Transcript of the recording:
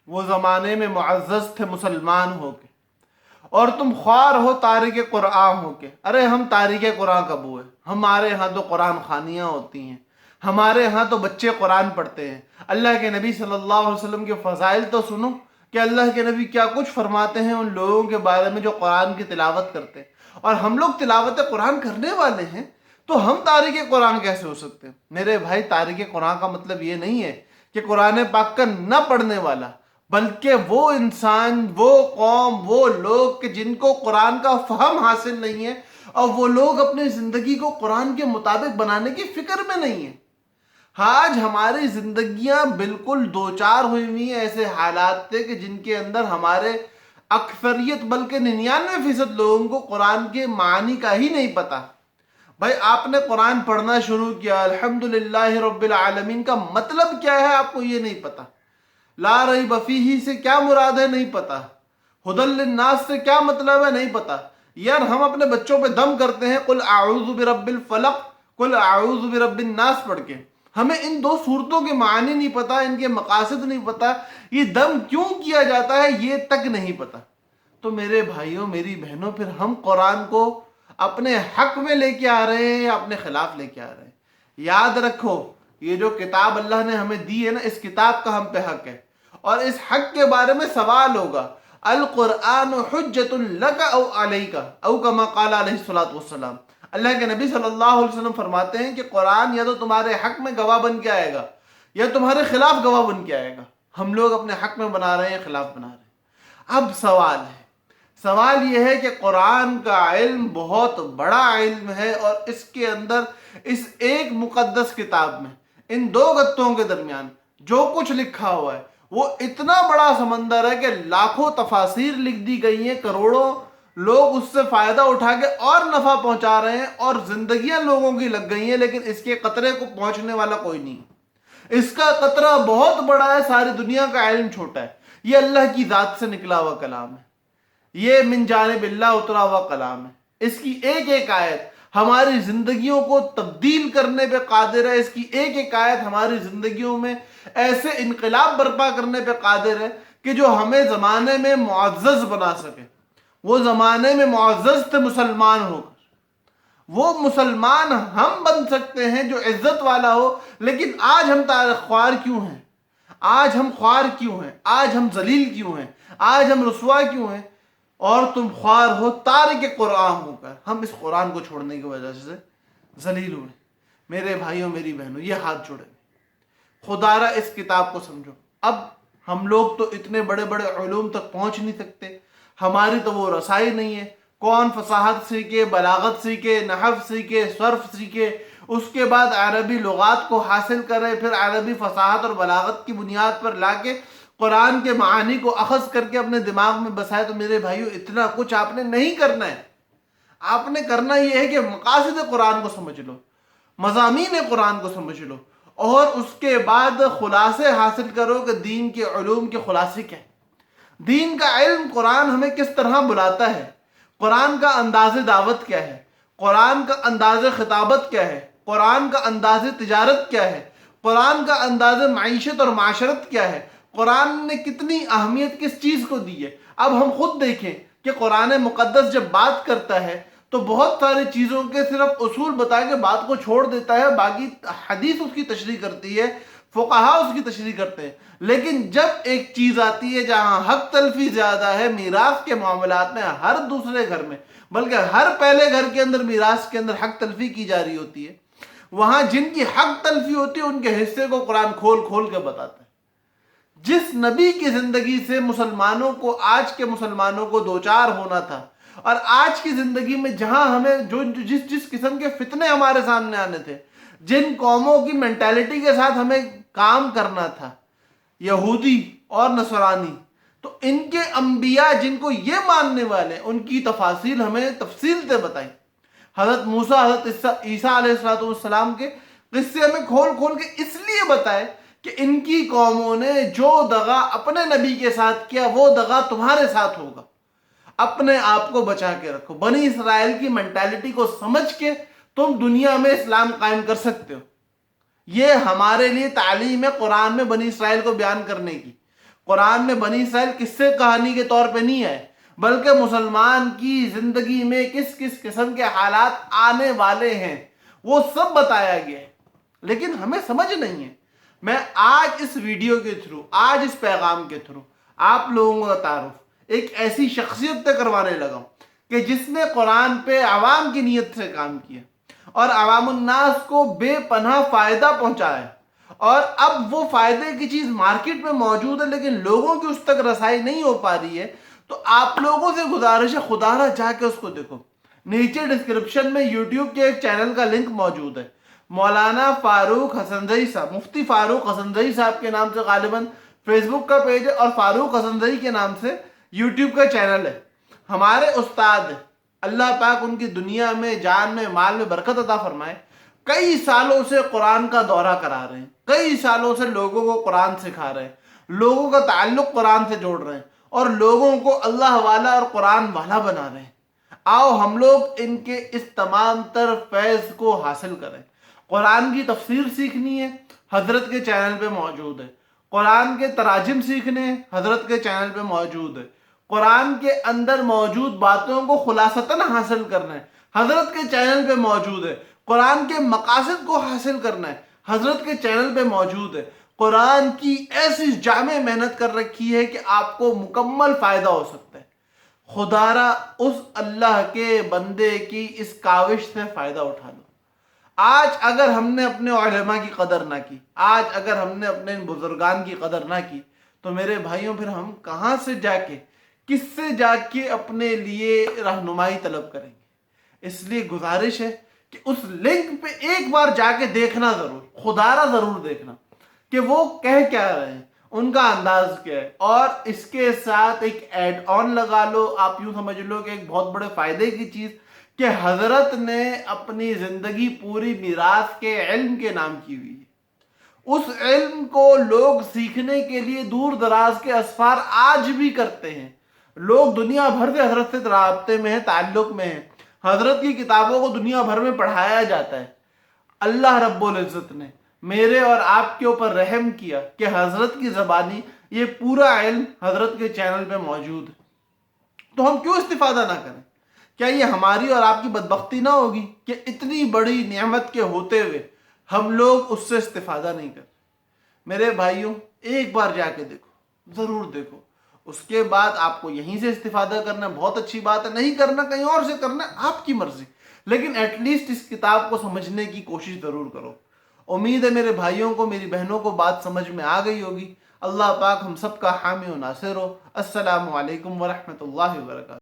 وہ زمانے میں معزز تھے مسلمان ہو کے، اور تم خوار ہو تارک قرآن ہو کے۔ ارے ہم تارک قرآن کب ہوئے؟ ہمارے ہاں تو قرآن خوانیاں ہوتی ہیں، ہمارے ہاں تو بچے قرآن پڑھتے ہیں۔ اللہ کے نبی صلی اللہ علیہ وسلم کے فضائل تو سنو کہ اللہ کے نبی کیا کچھ فرماتے ہیں ان لوگوں کے بارے میں جو قرآن کی تلاوت کرتے ہیں۔ اور ہم لوگ تلاوت قرآن کرنے والے ہیں تو ہم تارک قرآن کیسے ہو سکتے ہیں؟ میرے بھائی، تارک قرآن کا مطلب یہ نہیں ہے کہ قرآن پاک کا نہ پڑھنے والا، بلکہ وہ انسان، وہ قوم، وہ لوگ کہ جن کو قرآن کا فہم حاصل نہیں ہے، اور وہ لوگ اپنی زندگی کو قرآن کے مطابق بنانے کی فکر میں نہیں ہیں۔ آج ہماری زندگیاں بالکل دوچار ہوئی ہیں ایسے حالات تھے کہ جن کے اندر ہمارے اکثریت بلکہ 99% لوگوں کو قرآن کے معنی کا ہی نہیں پتا۔ بھائی، آپ نے قرآن پڑھنا شروع کیا، الحمدللہ رب العالمین کا مطلب کیا ہے آپ کو یہ نہیں پتا، لا ریب فیہ سے کیا مراد ہے نہیں پتا، ھدی للناس سے کیا مطلب ہے نہیں پتا۔ یار ہم اپنے بچوں پہ دم کرتے ہیں قل اعوذ برب الفلق، قل اعوذ برب الناس پڑھ کے، ہمیں ان دو صورتوں کے معنی نہیں پتا، ان کے مقاصد نہیں پتا، یہ دم کیوں کیا جاتا ہے یہ تک نہیں پتا۔ تو میرے بھائیوں، میری بہنوں، پھر ہم قرآن کو اپنے حق میں لے کے آ رہے ہیں یا اپنے خلاف لے کے آ رہے ہیں؟ یاد رکھو، یہ جو کتاب اللہ نے ہمیں دی ہے نا، اس کتاب کا ہم پہ حق ہے، اور اس حق کے بارے میں سوال ہوگا۔ القرآن حجت لک او علیک، او کما قال علیہ الصلوۃ والسلام۔ اللہ کے نبی صلی اللہ علیہ وسلم فرماتے ہیں کہ قرآن یا تو تمہارے حق میں گواہ بن کے آئے گا یا تمہارے خلاف گواہ بن کے آئے گا۔ ہم لوگ اپنے حق میں بنا رہے ہیں، خلاف بنا رہے ہیں۔ اب سوال یہ ہے کہ قرآن کا علم بہت بڑا علم ہے، اور اس کے اندر، اس ایک مقدس کتاب میں، ان دو گتوں کے درمیان جو کچھ لکھا ہوا ہے وہ اتنا بڑا سمندر ہے کہ لاکھوں تفاسیر لکھ دی گئی ہیں، کروڑوں لوگ اس سے فائدہ اٹھا کے اور نفع پہنچا رہے ہیں، اور زندگیاں لوگوں کی لگ گئی ہیں، لیکن اس کے قطرے کو پہنچنے والا کوئی نہیں۔ اس کا قطرہ بہت بڑا ہے، ساری دنیا کا علم چھوٹا ہے۔ یہ اللہ کی ذات سے نکلا ہوا کلام ہے، یہ من جانب اللہ اترا ہوا کلام ہے۔ اس کی ایک ایک آیت ہماری زندگیوں کو تبدیل کرنے پہ قادر ہے، اس کی ایک ایک آیت ہماری زندگیوں میں ایسے انقلاب برپا کرنے پہ قادر ہے کہ جو ہمیں زمانے میں معزز بنا سکے۔ وہ زمانے میں معزز تھے مسلمان ہو کر، وہ مسلمان ہم بن سکتے ہیں جو عزت والا ہو، لیکن آج ہم خوار کیوں ہیں؟ آج ہم خوار کیوں ہیں؟ آج ہم ذلیل کیوں ہیں؟ آج ہم رسوا کیوں ہیں؟ اور تم خوار ہو تارک قرآن ہو کر، ہم اس قرآن کو چھوڑنے کی وجہ سے ذلیل ہوئے۔ میرے بھائیوں، میری بہنوں، یہ ہاتھ جوڑے، خدا را اس کتاب کو سمجھو۔ اب ہم لوگ تو اتنے بڑے بڑے علوم تک پہنچ نہیں سکتے، ہماری تو وہ رسائی نہیں ہے۔ کون فصاحت سیکھے، بلاغت سیکھے، نحو سیکھے، صرف سیکھے، اس کے بعد عربی لغات کو حاصل کرے، پھر عربی فصاحت اور بلاغت کی بنیاد پر لا کے قرآن کے معانی کو اخذ کر کے اپنے دماغ میں بسائے۔ تو میرے بھائیو، اتنا کچھ آپ نے نہیں کرنا ہے۔ آپ نے کرنا یہ ہے کہ مقاصد قرآن کو سمجھ لو، مضامین قرآن کو سمجھ لو، اور اس کے بعد خلاصے حاصل کرو کہ دین کے علوم کے خلاصے کیا ہے، دین کا علم قرآن ہمیں کس طرح بلاتا ہے، قرآن کا انداز دعوت کیا ہے، قرآن کا انداز خطابت کیا ہے، قرآن کا انداز تجارت کیا ہے، قرآن کا انداز معیشت اور معاشرت کیا ہے، قرآن نے کتنی اہمیت کس چیز کو دی ہے۔ اب ہم خود دیکھیں کہ قرآن مقدس جب بات کرتا ہے تو بہت ساری چیزوں کے صرف اصول بتا کے بات کو چھوڑ دیتا ہے، باقی حدیث اس کی تشریح کرتی ہے، فقہا اس کی تشریح کرتے ہیں۔ لیکن جب ایک چیز آتی ہے جہاں حق تلفی زیادہ ہے، میراث کے معاملات میں، ہر دوسرے گھر میں، بلکہ ہر پہلے گھر کے اندر میراث کے اندر حق تلفی کی جا رہی ہوتی ہے، وہاں جن کی حق تلفی ہوتی ہے ان کے حصے کو قرآن کھول کھول کے بتاتا ہے۔ جس نبی کی زندگی سے مسلمانوں کو، آج کے مسلمانوں کو دوچار ہونا تھا، اور آج کی زندگی میں جہاں ہمیں جس قسم کے فتنے ہمارے سامنے آنے تھے، جن قوموں کی مینٹیلٹی کے ساتھ ہمیں کام کرنا تھا، یہودی اور نصرانی، تو ان کے انبیاء جن کو یہ ماننے والے، ان کی تفاصیل ہمیں تفصیل سے بتائی۔ حضرت موسیٰ، حضرت عیسیٰ علیہ السلام کے قصے ہمیں کھول کھول کے اس لیے بتائے کہ ان کی قوموں نے جو دغا اپنے نبی کے ساتھ کیا، وہ دغا تمہارے ساتھ ہوگا۔ اپنے آپ کو بچا کے رکھو، بنی اسرائیل کی مینٹیلٹی کو سمجھ کے تم دنیا میں اسلام قائم کر سکتے ہو۔ یہ ہمارے لیے تعلیم ہے قرآن میں بنی اسرائیل کو بیان کرنے کی۔ قرآن میں بنی اسرائیل قصے کہانی کے طور پہ نہیں ہے، بلکہ مسلمان کی زندگی میں کس کس قسم کے حالات آنے والے ہیں وہ سب بتایا گیا ہے، لیکن ہمیں سمجھ نہیں ہے۔ میں آج اس ویڈیو کے تھرو، آج اس پیغام کے تھرو آپ لوگوں کا تعارف ایک ایسی شخصیت سے کروانے لگا ہوں کہ جس نے قرآن پہ عوام کی نیت سے کام کیا اور عوام الناس کو بے پناہ فائدہ پہنچایا ہے، اور اب وہ فائدے کی چیز مارکیٹ میں موجود ہے لیکن لوگوں کی اس تک رسائی نہیں ہو پا رہی ہے۔ تو آپ لوگوں سے گزارش ہے، خدا نہ جا کے اس کو دیکھو۔ نیچے ڈسکرپشن میں یوٹیوب کے ایک چینل کا لنک موجود ہے، مولانا فاروق حسنزئی صاحب، مفتی فاروق حسنزئی صاحب کے نام سے غالباً فیس بک کا پیج ہے، اور فاروق حسنزئی کے نام سے یوٹیوب کا چینل ہے۔ ہمارے استاد ہیں، اللہ پاک ان کی دنیا میں، جان میں، مال میں برکت عطا فرمائے، کئی سالوں سے قرآن کا دورہ کرا رہے ہیں، کئی سالوں سے لوگوں کو قرآن سکھا رہے ہیں، لوگوں کا تعلق قرآن سے جوڑ رہے ہیں، اور لوگوں کو اللہ والا اور قرآن والا بنا رہے ہیں۔ آؤ ہم لوگ ان کے اس تمام تر فیض کو حاصل کریں۔ قرآن کی تفسیر سیکھنی ہے، حضرت کے چینل پہ موجود ہے۔ قرآن کے تراجم سیکھنے ہیں، حضرت کے چینل پہ موجود ہے۔ قرآن کے اندر موجود باتوں کو خلاصتاً حاصل کرنا ہے، حضرت کے چینل پہ موجود ہے۔ قرآن کے مقاصد کو حاصل کرنا ہے، حضرت کے چینل پہ موجود ہے۔ قرآن کی ایسی جامع محنت کر رکھی ہے کہ آپ کو مکمل فائدہ ہو سکتا ہے۔ خدا را اس اللہ کے بندے کی اس کاوش سے فائدہ اٹھا لو۔ آج اگر ہم نے اپنے علماء کی قدر نہ کی، آج اگر ہم نے اپنے بزرگان کی قدر نہ کی، تو میرے بھائیوں پھر ہم کہاں سے جا کے، کس سے جا کے اپنے لیے رہنمائی طلب کریں گے؟ اس لیے گزارش ہے کہ اس لنک پہ ایک بار جا کے دیکھنا ضرور، خدا را ضرور دیکھنا کہ وہ کہہ کیا رہے ہیں، ان کا انداز کیا ہے، اور اس کے ساتھ ایک ایڈ آن لگا لو۔ آپ یوں سمجھ لو کہ ایک بہت بڑے فائدے کی چیز کہ حضرت نے اپنی زندگی پوری میراث کے علم کے نام کی ہوئی ہے۔ اس علم کو لوگ سیکھنے کے لیے دور دراز کے اسفار آج بھی کرتے ہیں۔ لوگ دنیا بھر سے حضرت سے رابطے میں ہیں، تعلق میں ہیں۔ حضرت کی کتابوں کو دنیا بھر میں پڑھایا جاتا ہے۔ اللہ رب العزت نے میرے اور آپ کے اوپر رحم کیا کہ حضرت کی زبانی یہ پورا علم حضرت کے چینل پہ موجود ہے، تو ہم کیوں استفادہ نہ کریں؟ کیا یہ ہماری اور آپ کی بدبختی نہ ہوگی کہ اتنی بڑی نعمت کے ہوتے ہوئے ہم لوگ اس سے استفادہ نہیں کرتے؟ میرے بھائیوں، ایک بار جا کے دیکھو، ضرور دیکھو۔ اس کے بعد آپ کو یہیں سے استفادہ کرنا بہت اچھی بات ہے، نہیں کرنا کہیں اور سے کرنا آپ کی مرضی، لیکن ایٹ لیسٹ اس کتاب کو سمجھنے کی کوشش ضرور کرو۔ امید ہے میرے بھائیوں کو، میری بہنوں کو بات سمجھ میں آ گئی ہوگی۔ اللہ پاک ہم سب کا حامی و ناصر ہو۔ السلام علیکم ورحمۃ اللہ وبرکاتہ۔